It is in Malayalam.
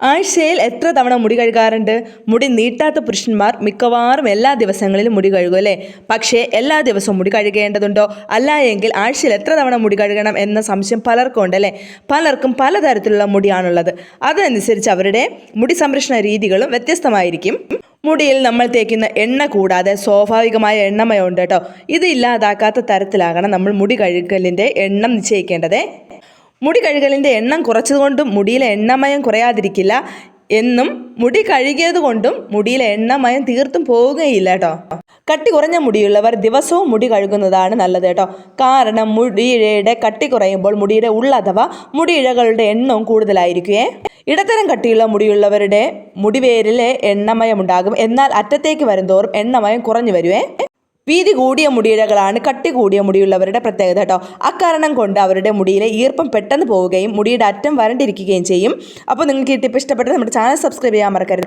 ആഴ്ചയിൽ എത്ര തവണ മുടി കഴുകാറുണ്ട്? മുടി നീട്ടാത്ത പുരുഷന്മാർ മിക്കവാറും എല്ലാ ദിവസങ്ങളിലും മുടി കഴുകും അല്ലേ? പക്ഷേ എല്ലാ ദിവസവും മുടി കഴുകേണ്ടതുണ്ടോ? അല്ല എങ്കിൽ ആഴ്ചയിൽ എത്ര തവണ മുടി കഴുകണം എന്ന സംശയം പലർക്കും ഉണ്ട് അല്ലേ? പലർക്കും പലതരത്തിലുള്ള മുടിയാണുള്ളത്. അതനുസരിച്ച് അവരുടെ മുടി സംരക്ഷണ രീതികളും വ്യത്യസ്തമായിരിക്കും. മുടിയിൽ നമ്മൾ തേക്കുന്ന എണ്ണ കൂടാതെ സ്വാഭാവികമായ എണ്ണമയം ഉണ്ട് കേട്ടോ. ഇത് ഇല്ലാതാക്കാത്ത തരത്തിലാകണം നമ്മൾ മുടി കഴുകലിൻ്റെ എണ്ണം നിശ്ചയിക്കേണ്ടത്. മുടി കഴുകലിൻ്റെ എണ്ണം കുറച്ചതുകൊണ്ടും മുടിയിലെ എണ്ണമയം കുറയാതിരിക്കില്ല എന്നും മുടി കഴുകിയത് കൊണ്ടും മുടിയിലെ എണ്ണമയം തീർത്തും പോവുകയില്ല കേട്ടോ. കട്ടി കുറഞ്ഞ മുടിയുള്ളവർ ദിവസവും മുടി കഴുകുന്നതാണ് നല്ലത് കേട്ടോ. കാരണം മുടിയിഴയുടെ കട്ടി കുറയുമ്പോൾ മുടിയുടെ അഥവാ മുടിയിഴകളുടെ എണ്ണവും കൂടുതലായിരിക്കുമേ. ഇടത്തരം കട്ടിയുള്ള മുടിയുള്ളവരുടെ മുടിവേരിലെ എണ്ണമയം ഉണ്ടാകും. എന്നാൽ അറ്റത്തേക്ക് വരുംതോറും എണ്ണമയം കുറഞ്ഞു വരുവേ. വീതി കൂടിയ മുടിയിഴകളാണ് കട്ടി കൂടിയ മുടിയുള്ളവരുടെ പ്രത്യേകത കേട്ടോ. അക്കാരണം കൊണ്ട് അവരുടെ മുടിയിലെ ഈർപ്പം പെട്ടെന്ന് പോവുകയും മുടിയുടെ അറ്റം വരണ്ടിരിക്കുകയും ചെയ്യും. അപ്പോൾ നിങ്ങൾക്ക് ഈ ടിപ്പ് ഇഷ്ടപ്പെട്ടത് നമ്മുടെ ചാനൽ സബ്സ്ക്രൈബ് ചെയ്യാൻ മറക്കരുത്.